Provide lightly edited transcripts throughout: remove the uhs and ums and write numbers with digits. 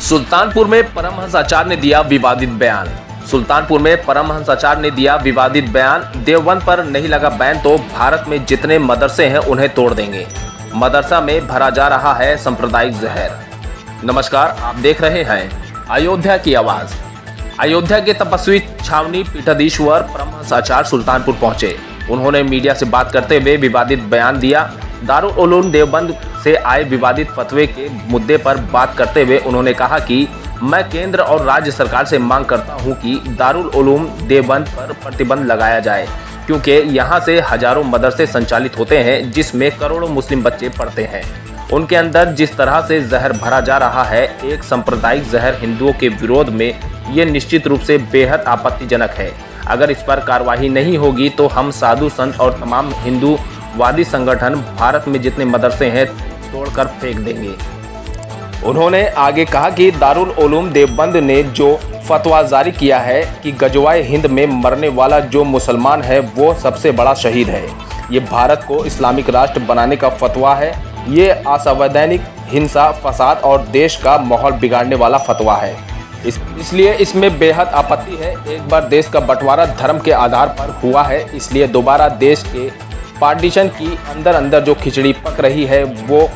सुल्तानपुर में परमहंस आचार्य ने दिया विवादित बयान। सुल्तानपुर में परमहंस आचार्य ने दिया विवादित बयान। देवबंद पर नहीं लगा बैन तो भारत में जितने मदरसे हैं उन्हें तोड़ देंगे। मदरसा में भरा जा रहा है सांप्रदायिक जहर। नमस्कार, आप देख रहे हैं अयोध्या की आवाज। अयोध्या के तपस्वी छावनी पीठाधीश्वर परमहंस आचार्य सुल्तानपुर पहुंचे। उन्होंने मीडिया से बात करते हुए विवादित बयान दिया। दारुल उलूम देवबंद से आए विवादित फतवे के मुद्दे पर बात करते हुए उन्होंने कहा कि मैं केंद्र और राज्य सरकार से मांग करता हूं कि दारुल उलूम देवबंद पर प्रतिबंध लगाया जाए, क्योंकि यहां से हजारों मदरसे संचालित होते हैं जिसमें करोड़ों मुस्लिम बच्चे पढ़ते हैं। उनके अंदर जिस तरह से जहर भरा जा रहा है, एक सांप्रदायिक जहर हिंदुओं के विरोध में, ये निश्चित रूप से बेहद आपत्तिजनक है। अगर इस पर कार्रवाई नहीं होगी तो हम साधु संत और तमाम हिंदूवादी संगठन भारत में जितने मदरसे हैं तोड़कर फेंक देंगे। उन्होंने आगे कहा कि दारुल उलूम देवबंद ने जो फतवा जारी किया है कि गजवाए हिंद में मरने वाला जो मुसलमान है वो सबसे बड़ा शहीद है। ये भारत को इस्लामिक राष्ट्र बनाने का फतवा है। ये असंवैधानिक हिंसा, फसाद और देश का माहौल बिगाड़ने वाला फतवा है। इसलिए इसमें बेहद आपत्ति है। एक बार देश का बंटवारा धर्म के आधार पर हुआ है, इसलिए दोबारा देश के पार्टीशन की अंदर जो खिचड़ी पक रही है वो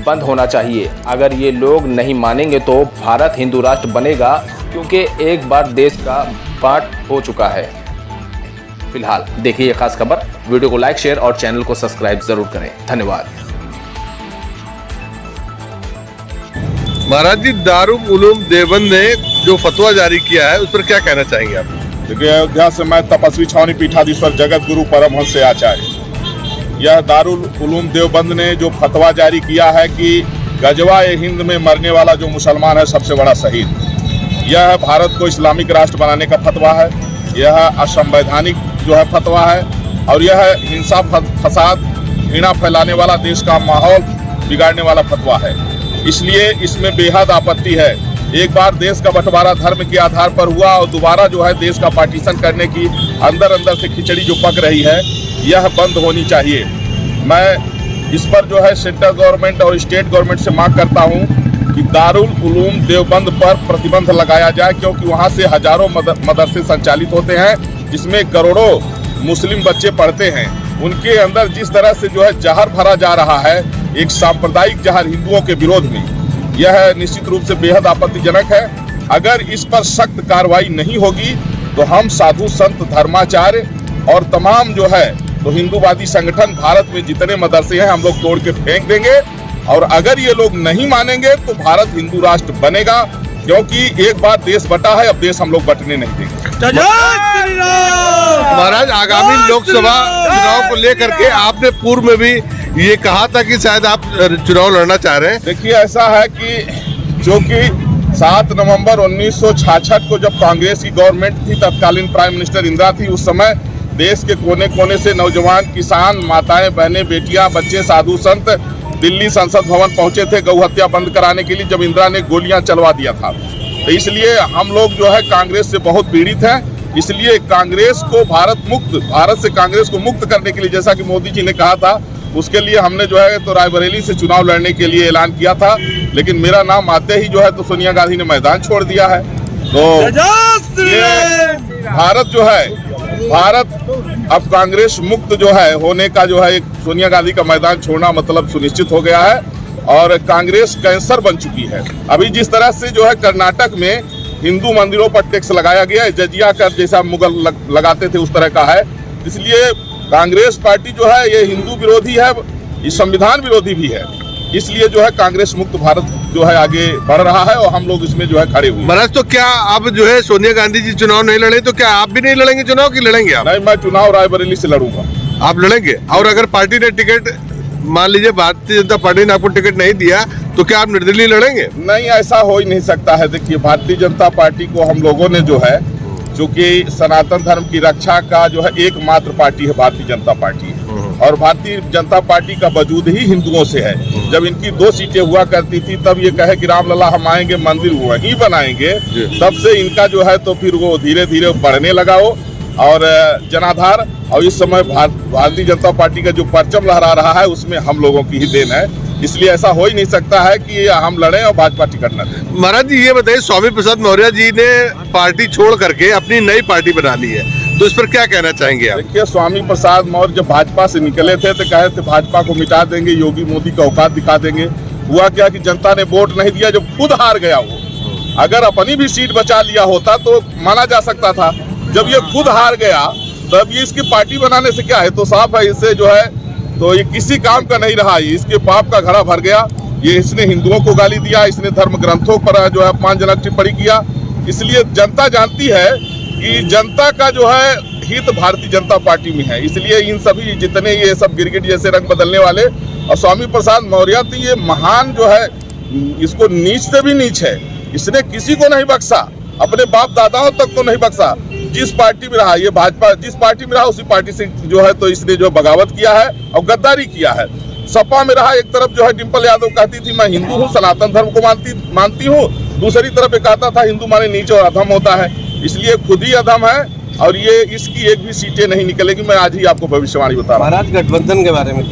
बंद होना चाहिए। अगर ये लोग नहीं मानेंगे तो भारत हिंदू राष्ट्र बनेगा, क्योंकि एक बार देश का बांट हो चुका है। फिलहाल देखिए ये खास खबर। वीडियो को लाइक, शेयर और चैनल को सब्सक्राइब जरूर करें। धन्यवाद। महाराज जी, दारुल उलूम देवबंद ने जो फतवा जारी किया है उस पर क्या कहना चाहेंगे आप? देखिए, अयोध्या से मैं तपस्वी छावनी पीठाधीश्वर जगत गुरु परमहंस आचार्य। यह दारुल उलूम देवबंद ने जो फतवा जारी किया है कि गजवाए हिंद में मरने वाला जो मुसलमान है सबसे बड़ा शहीद, यह भारत को इस्लामिक राष्ट्र बनाने का फतवा है। यह असंवैधानिक जो है फतवा है और यह हिंसा, फसाद, घृणा फैलाने वाला, देश का माहौल बिगाड़ने वाला फतवा है। इसलिए इसमें बेहद आपत्ति है। एक बार देश का बंटवारा धर्म के आधार पर हुआ और दोबारा जो है देश का पार्टीशन करने की अंदर से खिचड़ी जो पक रही है, यह बंद होनी चाहिए। मैं इस पर जो है सेंट्रल गवर्नमेंट और स्टेट गवर्नमेंट से मांग करता हूं कि दारुल उलूम देवबंद पर प्रतिबंध लगाया जाए, क्योंकि वहां से हजारों मदरसे संचालित होते हैं जिसमें करोड़ों मुस्लिम बच्चे पढ़ते हैं। उनके अंदर जिस तरह से जो है जहर भरा जा रहा है, एक सांप्रदायिक जहर हिंदुओं के विरोध में, यह निश्चित रूप से बेहद आपत्तिजनक है। अगर इस पर सख्त कार्रवाई नहीं होगी तो हम साधु संत, धर्माचार्य और तमाम जो है तो हिंदूवादी संगठन भारत में जितने मदरसे हैं हम लोग तोड़ के फेंक देंगे। और अगर ये लोग नहीं मानेंगे तो भारत हिंदू राष्ट्र बनेगा, क्योंकि एक बार देश बटा है, अब देश हम लोग बटने नहीं देंगे। महाराज, आगामी लोकसभा चुनाव को लेकर के आपने पूर्व में भी ये कहा था कि शायद आप चुनाव लड़ना चाह रहे हैं। देखिए, ऐसा है कि जो कि 7 नवंबर 1966 को जब कांग्रेस की गवर्नमेंट थी, तत्कालीन प्राइम मिनिस्टर इंदिरा थी, उस समय देश के कोने कोने से नौजवान, किसान, माताएं, बहनें, बेटियां, बच्चे, साधु संत दिल्ली संसद भवन पहुंचे थे गौ हत्या बंद कराने के लिए, जब इंदिरा ने गोलियां चलवा दिया था। तो इसलिए हम लोग जो है कांग्रेस से बहुत पीड़ित हैं। इसलिए कांग्रेस को भारत से कांग्रेस को मुक्त करने के लिए, जैसा कि मोदी जी ने कहा था, उसके लिए हमने जो है तो रायबरेली से चुनाव लड़ने के लिए ऐलान किया था। लेकिन मेरा नाम आते ही जो है तो सोनिया गांधी ने मैदान छोड़ दिया है। तो ये भारत जो है, भारत अब कांग्रेस मुक्त जो है होने का जो है, एक सोनिया गांधी का मैदान छोड़ना मतलब सुनिश्चित हो गया है और कांग्रेस कैंसर बन चुकी है। अभी जिस तरह से जो है कर्नाटक में हिंदू मंदिरों पर टैक्स लगाया गया है, जजिया कर जैसा मुगल लगाते थे उस तरह का है। इसलिए कांग्रेस पार्टी जो है ये हिंदू विरोधी है, ये संविधान विरोधी भी है। इसलिए जो है कांग्रेस मुक्त भारत जो है आगे बढ़ रहा है और हम लोग इसमें जो है खड़े हुए। महाराज, तो क्या आप जो है सोनिया गांधी जी चुनाव नहीं लड़े तो क्या आप भी नहीं लड़ेंगे चुनाव, की लड़ेंगे आप? नहीं, मैं चुनाव रायबरेली से लड़ूंगा। आप लड़ेंगे? और अगर पार्टी ने टिकट, मान लीजिए भारतीय जनता पार्टी ने आपको टिकट नहीं दिया, तो क्या आप निर्दलीय लड़ेंगे? नहीं, ऐसा हो ही नहीं सकता है। देखिए, भारतीय जनता पार्टी को हम लोगों ने जो है, चूंकि सनातन धर्म की रक्षा का जो है एकमात्र पार्टी है भारतीय जनता पार्टी, और भारतीय जनता पार्टी का वजूद ही हिंदुओं से है। जब इनकी 2 सीटें हुआ करती थी तब ये कहे कि रामलला हम आएंगे, मंदिर वहीं बनाएंगे, तब से इनका जो है तो फिर वो धीरे धीरे बढ़ने लगा वो और जनाधार। और इस समय भारतीय जनता पार्टी का जो परचम लहरा रहा है उसमें हम लोगों की ही देन है। इसलिए ऐसा हो ही नहीं सकता है कि हम लड़ें और भाजपा टिकट न दें। महाराज जी ये बताइए, स्वामी प्रसाद मौर्य जी ने पार्टी छोड़ करके अपनी नई पार्टी बना ली है, तो इस पर क्या कहना चाहेंगे आप? देखिए, स्वामी प्रसाद मौर्य जब भाजपा से निकले थे तो कहे थे भाजपा को मिटा देंगे, योगी मोदी का औकात दिखा देंगे। हुआ क्या कि जनता ने वोट नहीं दिया, जब खुद हार गया वो। अगर अपनी भी सीट बचा लिया होता तो माना जा सकता था। जब ये खुद हार गया तब ये इसकी पार्टी बनाने से क्या है, तो साफ है इससे जो है तो ये किसी काम का नहीं रहा, इसके पाप का घड़ा भर गया। ये इसने हिंदुओं को गाली दिया, इसने धर्म ग्रंथों पर जो है अपमानजनक टिप्पणी किया। इसलिए जनता जानती है कि जनता का जो है हित भारतीय जनता पार्टी में है। इसलिए इन सभी जितने ये सब गिरगिट जैसे रंग बदलने वाले, और स्वामी प्रसाद मौर्य तो ये महान जो है, इसको नीच से भी नीच है। इसने किसी को नहीं बख्शा, अपने बाप दादाओं तक को नहीं बख्शा। जिस पार्टी में रहा, ये भाजपा जिस पार्टी में रहा उसी पार्टी से जो है तो इसने जो बगावत किया है और गद्दारी किया है। सपा में रहा, एक तरफ जो है डिम्पल यादव कहती थी मैं हिंदू हूँ, सनातन धर्म को मानती हूँ, दूसरी तरफ एक कहता था हिंदू माने नीच और अधम होता है। इसलिए खुद ही अधम है और ये इसकी एक भी सीटें नहीं निकलेगी। मैं आज ही आपको भविष्यवाणी बता रहा हूँ। महाराज गठबंधन के बारे में क्या?